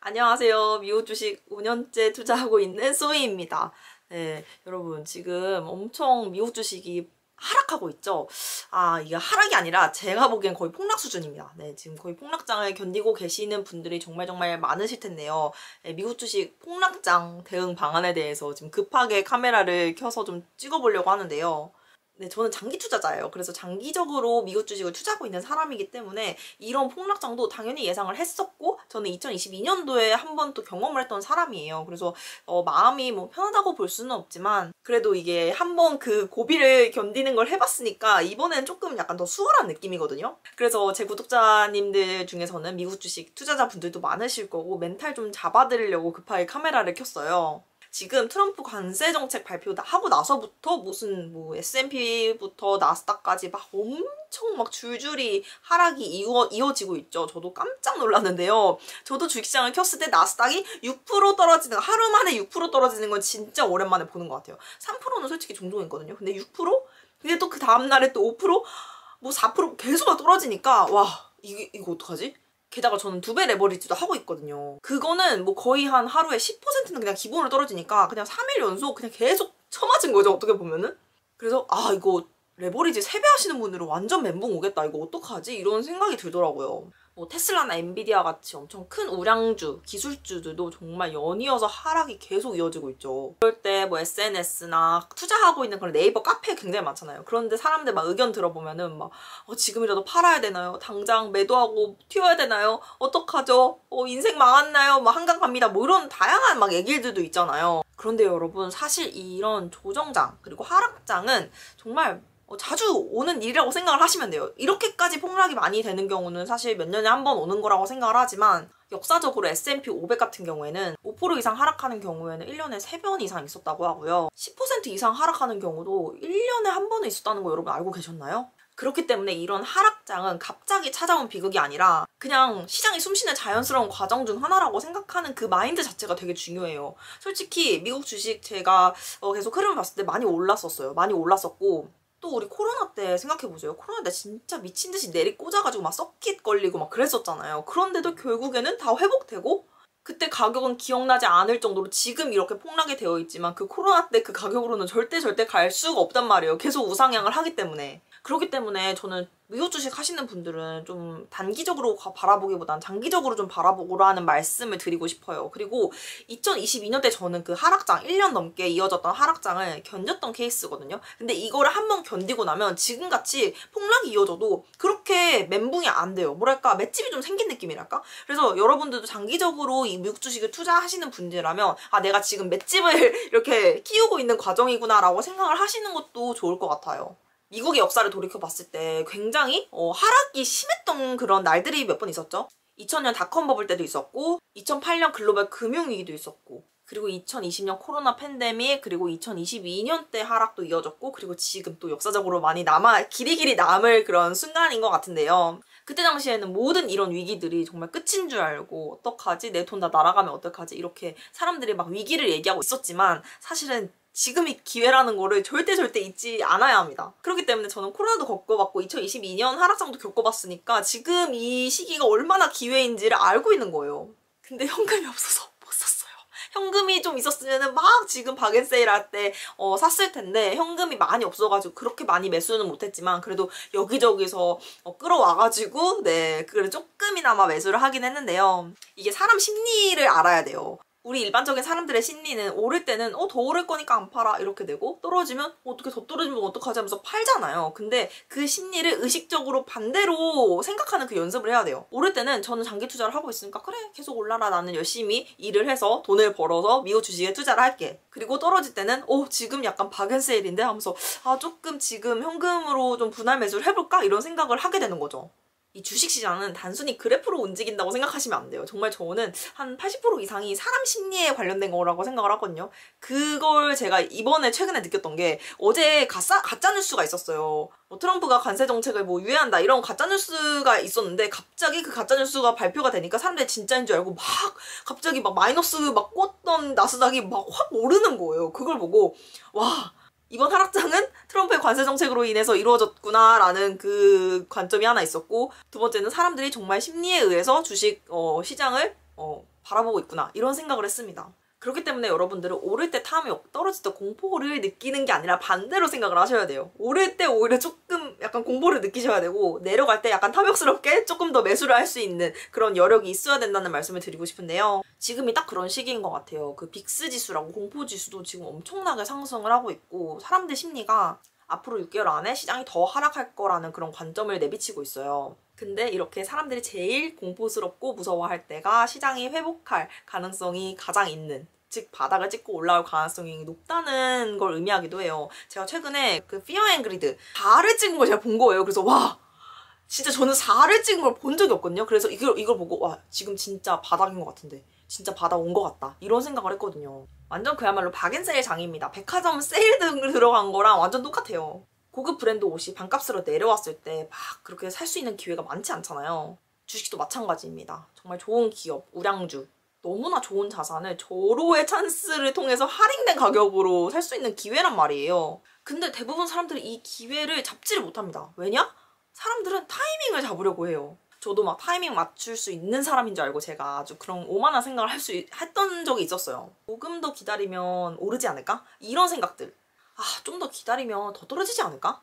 안녕하세요. 미국 주식 5년째 투자하고 있는 소희입니다. 네, 여러분 지금 엄청 미국 주식이 하락하고 있죠? 이게 하락이 아니라 제가 보기엔 거의 폭락 수준입니다. 네, 지금 거의 폭락장을 견디고 계시는 분들이 정말 많으실 텐데요. 네, 미국 주식 폭락장 대응 방안에 대해서 지금 급하게 카메라를 켜서 좀 찍어보려고 하는데요. 네, 저는 장기 투자자예요. 그래서 장기적으로 미국 주식을 투자하고 있는 사람이기 때문에 이런 폭락장도 당연히 예상을 했었고, 저는 2022년도에 한 번 또 경험을 했던 사람이에요. 그래서 마음이 뭐 편하다고 볼 수는 없지만 그래도 이게 한 번 그 고비를 견디는 걸 해봤으니까 이번엔 조금 약간 더 수월한 느낌이거든요. 그래서 제 구독자님들 중에서는 미국 주식 투자자분들도 많으실 거고 멘탈 좀 잡아드리려고 급하게 카메라를 켰어요. 지금 트럼프 관세 정책 발표하고 나서부터 무슨 뭐 S&P부터 나스닥까지 막 엄청 막 줄줄이 하락이 이어지고 있죠. 저도 깜짝 놀랐는데요. 저도 주식시장을 켰을 때 나스닥이 6% 떨어지는, 하루 만에 6% 떨어지는 건 진짜 오랜만에 보는 것 같아요. 3%는 솔직히 종종 있거든요. 근데 6%? 근데 또 그 다음날에 또 5%? 뭐 4% 계속 막 떨어지니까 와, 이거 어떡하지? 게다가 저는 2배 레버리지도 하고 있거든요. 그거는 뭐 거의 한 하루에 10%는 그냥 기본으로 떨어지니까 그냥 3일 연속 그냥 계속 쳐맞은 거죠, 어떻게 보면은. 그래서 이거 레버리지 3배 하시는 분들은 완전 멘붕 오겠다, 이거 어떡하지? 이런 생각이 들더라고요. 뭐 테슬라나 엔비디아 같이 엄청 큰 우량주, 기술주들도 정말 연이어서 하락이 계속 이어지고 있죠. 그럴 때 뭐 SNS나 투자하고 있는 그런 네이버 카페 굉장히 많잖아요. 그런데 사람들 막 의견 들어보면은 막 지금이라도 팔아야 되나요? 당장 매도하고 튀어야 되나요? 어떡하죠? 인생 망했나요? 뭐 한강 갑니다. 뭐 이런 다양한 막 얘기들도 있잖아요. 그런데 여러분, 사실 이런 조정장 그리고 하락장은 정말 자주 오는 일이라고 생각을 하시면 돼요. 이렇게까지 폭락이 많이 되는 경우는 사실 몇 년에 한 번 오는 거라고 생각을 하지만, 역사적으로 S&P 500 같은 경우에는 5% 이상 하락하는 경우에는 1년에 3번 이상 있었다고 하고요. 10% 이상 하락하는 경우도 1년에 한 번은 있었다는 거 여러분 알고 계셨나요? 그렇기 때문에 이런 하락장은 갑자기 찾아온 비극이 아니라 그냥 시장이 숨쉬는 자연스러운 과정 중 하나라고 생각하는 그 마인드 자체가 되게 중요해요. 솔직히 미국 주식 제가 계속 흐름을 봤을 때 많이 올랐었어요. 많이 올랐었고, 또 우리 코로나 때 생각해보세요. 코로나 때 진짜 미친듯이 내리 꽂아가지고 막 서킷 걸리고 막 그랬었잖아요. 그런데도 결국에는 다 회복되고, 그때 가격은 기억나지 않을 정도로 지금 이렇게 폭락이 되어 있지만 그 코로나 때 그 가격으로는 절대 갈 수가 없단 말이에요. 계속 우상향을 하기 때문에. 그렇기 때문에 저는 미국 주식 하시는 분들은 좀 단기적으로 바라보기보단 장기적으로 좀 바라보라는 말씀을 드리고 싶어요. 그리고 2022년 때 저는 그 하락장, 1년 넘게 이어졌던 하락장을 견뎠던 케이스거든요. 근데 이거를 한번 견디고 나면 지금같이 폭락이 이어져도 그렇게 멘붕이 안 돼요. 뭐랄까, 맷집이 좀 생긴 느낌이랄까? 그래서 여러분들도 장기적으로 이 미국 주식을 투자하시는 분들이라면 내가 지금 맷집을 이렇게 키우고 있는 과정이구나 라고 생각을 하시는 것도 좋을 것 같아요. 미국의 역사를 돌이켜봤을 때 굉장히 하락이 심했던 그런 날들이 몇 번 있었죠. 2000년 닷컴 버블 때도 있었고, 2008년 글로벌 금융위기도 있었고, 그리고 2020년 코로나 팬데믹, 그리고 2022년 때 하락도 이어졌고, 그리고 지금 또 역사적으로 많이 길이 남을 그런 순간인 것 같은데요. 그때 당시에는 모든 이런 위기들이 정말 끝인 줄 알고, 어떡하지? 내 돈 다 날아가면 어떡하지? 이렇게 사람들이 막 위기를 얘기하고 있었지만, 사실은 지금이 기회라는 거를 절대 잊지 않아야 합니다. 그렇기 때문에 저는 코로나도 겪어봤고 2022년 하락장도 겪어봤으니까 지금 이 시기가 얼마나 기회인지를 알고 있는 거예요. 근데 현금이 없어서 못 샀어요. 현금이 좀 있었으면 막 지금 박앤세일 할 때 샀을 텐데, 현금이 많이 없어가지고 그렇게 많이 매수는 못했지만 그래도 여기저기서 끌어와가지고 그래 조금이나마 매수를 하긴 했는데요. 이게 사람 심리를 알아야 돼요. 우리 일반적인 사람들의 심리는 오를 때는 더 오를 거니까 안 팔아 이렇게 되고, 떨어지면 어떻게 더 떨어지면 어떡하지 하면서 팔잖아요. 근데 그 심리를 의식적으로 반대로 생각하는 그 연습을 해야 돼요. 오를 때는 저는 장기 투자를 하고 있으니까 그래, 계속 올라라, 나는 열심히 일을 해서 돈을 벌어서 미국 주식에 투자를 할게. 그리고 떨어질 때는 지금 약간 박앤세일인데 하면서 조금 지금 현금으로 좀 분할 매수를 해볼까? 이런 생각을 하게 되는 거죠. 이 주식시장은 단순히 그래프로 움직인다고 생각하시면 안 돼요. 정말 저는 한 80% 이상이 사람 심리에 관련된 거라고 생각을 하거든요. 그걸 제가 최근에 느꼈던 게, 어제 가짜 뉴스가 있었어요. 트럼프가 관세 정책을 유예한다 이런 가짜 뉴스가 있었는데, 갑자기 그 가짜 뉴스가 발표가 되니까 사람들이 진짜인 줄 알고 갑자기 마이너스 꽂던 나스닥이 확 오르는 거예요. 그걸 보고 와, 이번 하락장은 트럼프의 관세 정책으로 인해서 이루어졌구나라는 그 관점이 하나 있었고, 두 번째는 사람들이 정말 심리에 의해서 주식 시장을 바라보고 있구나 이런 생각을 했습니다. 그렇기 때문에 여러분들은 오를 때 탐이 떨어질 때 공포를 느끼는 게 아니라 반대로 생각을 하셔야 돼요. 오를 때 오히려 조금 약간 공포를 느끼셔야 되고 내려갈 때 약간 탐욕스럽게 조금 더 매수를 할 수 있는 그런 여력이 있어야 된다는 말씀을 드리고 싶은데요. 지금이 딱 그런 시기인 것 같아요. 그 빅스 지수라고 공포 지수도 지금 엄청나게 상승을 하고 있고 사람들 심리가 앞으로 6개월 안에 시장이 더 하락할 거라는 그런 관점을 내비치고 있어요. 근데 이렇게 사람들이 제일 공포스럽고 무서워할 때가 시장이 회복할 가능성이 가장 있는, 즉 바닥을 찍고 올라올 가능성이 높다는 걸 의미하기도 해요. 제가 최근에 그 피어 앤 그리드 4를 찍은 걸 제가 본 거예요. 그래서 와 진짜 저는 4를 찍은 걸 본 적이 없거든요. 그래서 이걸 보고 와 지금 진짜 바닥인 것 같은데 진짜 바닥 온 것 같다 이런 생각을 했거든요. 완전 그야말로 박앤세일 장입니다. 백화점 세일 등 들어간 거랑 완전 똑같아요. 고급 브랜드 옷이 반값으로 내려왔을 때 막 그렇게 살 수 있는 기회가 많지 않잖아요. 주식도 마찬가지입니다. 정말 좋은 기업, 우량주, 너무나 좋은 자산을 절호의 찬스를 통해서 할인된 가격으로 살 수 있는 기회란 말이에요. 근데 대부분 사람들이 이 기회를 잡지를 못합니다. 왜냐? 사람들은 타이밍을 잡으려고 해요. 저도 막 타이밍 맞출 수 있는 사람인 줄 알고 제가 아주 그런 오만한 생각을 했던 적이 있었어요. 조금 더 기다리면 오르지 않을까? 이런 생각들. 좀 더 기다리면 더 떨어지지 않을까?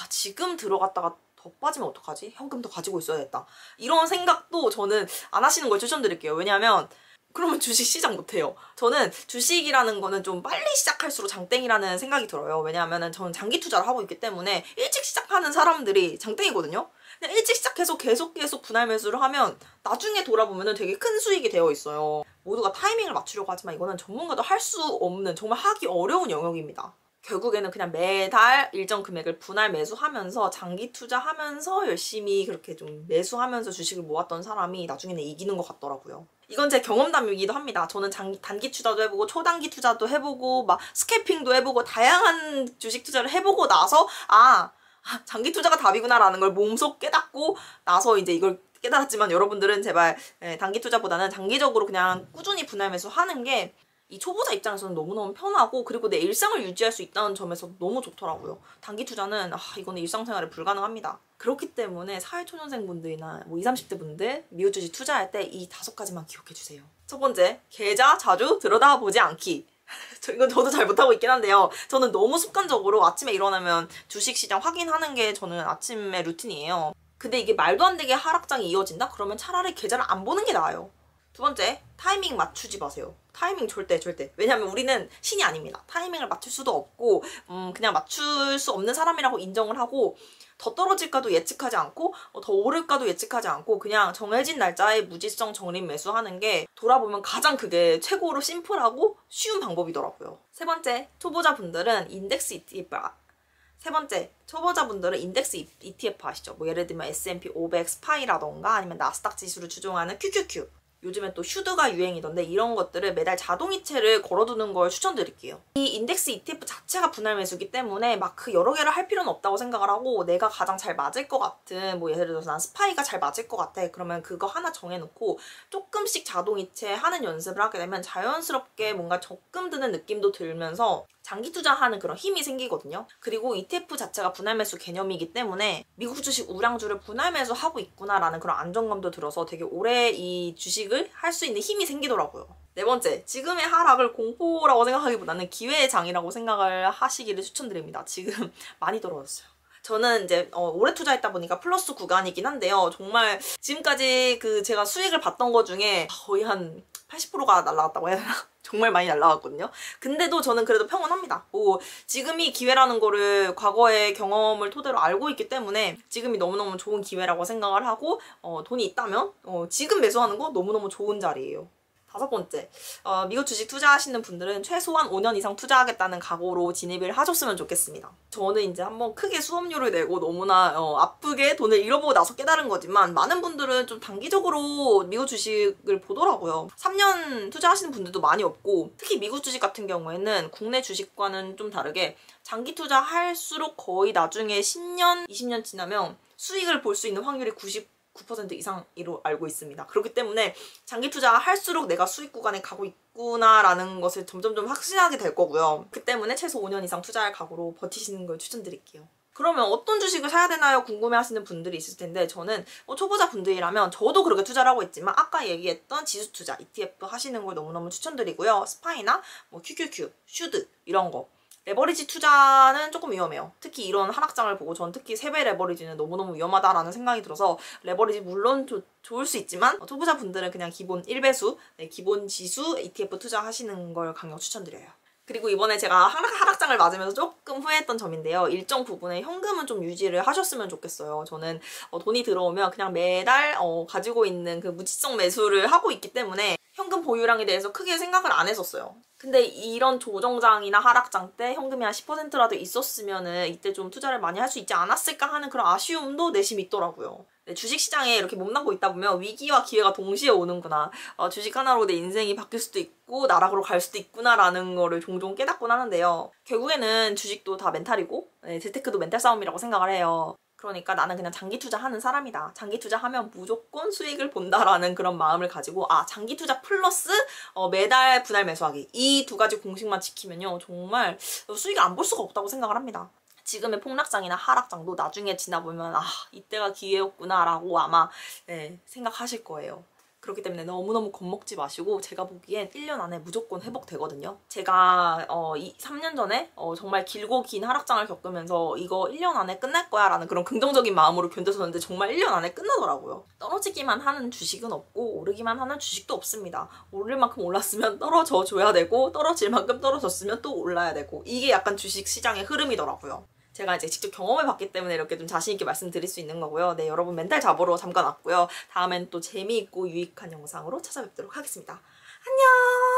지금 들어갔다가 더 빠지면 어떡하지? 현금 더 가지고 있어야겠다. 이런 생각도 저는 안 하시는 걸 추천드릴게요. 왜냐하면 그러면 주식 시작 못해요. 저는 주식이라는 거는 좀 빨리 시작할수록 장땡이라는 생각이 들어요. 왜냐하면 저는 장기 투자를 하고 있기 때문에 일찍 시작하는 사람들이 장땡이거든요. 그냥 일찍 시작해서 계속 분할 매수를 하면 나중에 돌아보면 되게 큰 수익이 되어 있어요. 모두가 타이밍을 맞추려고 하지만 이거는 전문가도 할 수 없는 정말 하기 어려운 영역입니다. 결국에는 그냥 매달 일정 금액을 분할 매수하면서 장기 투자하면서 열심히 그렇게 좀 매수하면서 주식을 모았던 사람이 나중에는 이기는 것 같더라고요. 이건 제 경험담이기도 합니다. 저는 단기 투자도 해보고 초단기 투자도 해보고 막 스캐핑도 해보고 다양한 주식 투자를 해보고 나서 장기 투자가 답이구나 라는 걸 몸소 깨닫고 나서 이제 이걸 깨달았지만 여러분들은 제발 단기 투자보다는 장기적으로 그냥 꾸준히 분할 매수하는 게 이 초보자 입장에서는 너무너무 편하고 그리고 내 일상을 유지할 수 있다는 점에서 너무 좋더라고요. 단기 투자는 이거는 일상생활에 불가능합니다. 그렇기 때문에 사회초년생분들이나 20, 30대 분들 미국 주식 투자할 때 이 5가지만 기억해주세요. 첫 번째, 계좌 자주 들여다보지 않기. 이건 저도 잘 못하고 있긴 한데요. 저는 너무 습관적으로 아침에 일어나면 주식시장 확인하는 게 저는 아침의 루틴이에요. 근데 이게 말도 안 되게 하락장이 이어진다? 그러면 차라리 계좌를 안 보는 게 나아요. 두 번째, 타이밍 맞추지 마세요. 타이밍 절대. 왜냐면 우리는 신이 아닙니다. 타이밍을 맞출 수도 없고 그냥 맞출 수 없는 사람이라고 인정을 하고 더 떨어질까도 예측하지 않고 더 오를까도 예측하지 않고 그냥 정해진 날짜에 무지성 적립 매수하는 게 돌아보면 가장 그게 최고로 심플하고 쉬운 방법이더라고요. 세 번째, 초보자분들은 인덱스 ETF 아시죠? 예를 들면 S&P 500 스파이라던가 아니면 나스닥 지수를 추종하는 QQQ. 요즘엔 또 슈드가 유행이던데 이런 것들을 매달 자동이체를 걸어두는 걸 추천드릴게요. 이 인덱스 ETF 자체가 분할 매수기 때문에 막 그 여러 개를 할 필요는 없다고 생각을 하고 내가 가장 잘 맞을 것 같은 예를 들어서 난 스파이가 잘 맞을 것 같아. 그러면 그거 하나 정해놓고 조금씩 자동이체 하는 연습을 하게 되면 자연스럽게 뭔가 적금 드는 느낌도 들면서 장기 투자하는 그런 힘이 생기거든요. 그리고 ETF 자체가 분할 매수 개념이기 때문에 미국 주식 우량주를 분할 매수하고 있구나라는 그런 안정감도 들어서 되게 오래 이 주식을 할 수 있는 힘이 생기더라고요. 네 번째, 지금의 하락을 공포라고 생각하기보다는 기회의 장이라고 생각을 하시기를 추천드립니다. 지금 많이 떨어졌어요. 저는 이제 오래 투자했다 보니까 플러스 구간이긴 한데요. 정말 지금까지 제가 수익을 봤던 것 중에 거의 한 80%가 날라갔다고 해야 되나? 정말 많이 날라갔거든요. 근데도 저는 그래도 평온합니다. 지금이 기회라는 거를 과거의 경험을 토대로 알고 있기 때문에 지금이 너무너무 좋은 기회라고 생각을 하고 돈이 있다면 지금 매수하는 거 너무너무 좋은 자리예요. 다섯 번째, 미국 주식 투자하시는 분들은 최소한 5년 이상 투자하겠다는 각오로 진입을 하셨으면 좋겠습니다. 저는 이제 한번 크게 수업료를 내고 너무나 아프게 돈을 잃어보고 나서 깨달은 거지만 많은 분들은 좀 단기적으로 미국 주식을 보더라고요. 3년 투자하시는 분들도 많이 없고 특히 미국 주식 같은 경우에는 국내 주식과는 좀 다르게 장기 투자할수록 거의 나중에 10년, 20년 지나면 수익을 볼 수 있는 확률이 9% 이상으로 알고 있습니다. 그렇기 때문에 장기 투자할수록 내가 수익 구간에 가고 있구나라는 것을 점점점 확신하게 될 거고요. 그 때문에 최소 5년 이상 투자할 각오로 버티시는 걸 추천드릴게요. 그러면 어떤 주식을 사야 되나요? 궁금해하시는 분들이 있을 텐데 저는 초보자 분들이라면 저도 그렇게 투자를 하고 있지만 아까 얘기했던 지수 투자, ETF 하시는 걸 너무너무 추천드리고요. 스파이나 뭐 QQQ, 슈드 이런 거. 레버리지 투자는 조금 위험해요. 특히 이런 하락장을 보고 전 특히 3배 레버리지는 너무너무 위험하다라는 생각이 들어서 레버리지 물론 좋을 수 있지만 초보자 분들은 그냥 기본 1배수, 기본 지수 ETF 투자하시는 걸 강력 추천드려요. 그리고 이번에 제가 하락장을 맞으면서 조금 후회했던 점인데요. 일정 부분의 현금은 좀 유지를 하셨으면 좋겠어요. 저는 돈이 들어오면 그냥 매달 가지고 있는 그 무지성 매수를 하고 있기 때문에 현금 보유량에 대해서 크게 생각을 안 했었어요. 근데 이런 조정장이나 하락장 때 현금이 한 10%라도 있었으면은 이때 좀 투자를 많이 할 수 있지 않았을까 하는 그런 아쉬움도 내심 있더라고요. 네, 주식시장에 이렇게 몸담고 있다 보면 위기와 기회가 동시에 오는구나. 주식 하나로 내 인생이 바뀔 수도 있고 나락으로 갈 수도 있구나라는 거를 종종 깨닫곤 하는데요. 결국에는 주식도 다 멘탈이고 재테크도 멘탈 싸움이라고 생각을 해요. 그러니까 나는 그냥 장기 투자하는 사람이다. 장기 투자하면 무조건 수익을 본다라는 그런 마음을 가지고 장기 투자 플러스 매달 분할 매수하기 이 2가지 공식만 지키면요. 정말 수익을 안 볼 수가 없다고 생각을 합니다. 지금의 폭락장이나 하락장도 나중에 지나보면 이때가 기회였구나 라고 아마 생각하실 거예요. 그렇기 때문에 너무너무 겁먹지 마시고 제가 보기엔 1년 안에 무조건 회복되거든요. 제가 3년 전에 정말 길고 긴 하락장을 겪으면서 이거 1년 안에 끝날 거야 라는 그런 긍정적인 마음으로 견뎠었는데 정말 1년 안에 끝나더라고요. 떨어지기만 하는 주식은 없고 오르기만 하는 주식도 없습니다. 오를 만큼 올랐으면 떨어져 줘야 되고 떨어질 만큼 떨어졌으면 또 올라야 되고 이게 약간 주식 시장의 흐름이더라고요. 제가 이제 직접 경험해봤기 때문에 이렇게 좀 자신있게 말씀드릴 수 있는 거고요. 네, 여러분 멘탈 잡으러 잠깐 왔고요. 다음엔 또 재미있고 유익한 영상으로 찾아뵙도록 하겠습니다. 안녕!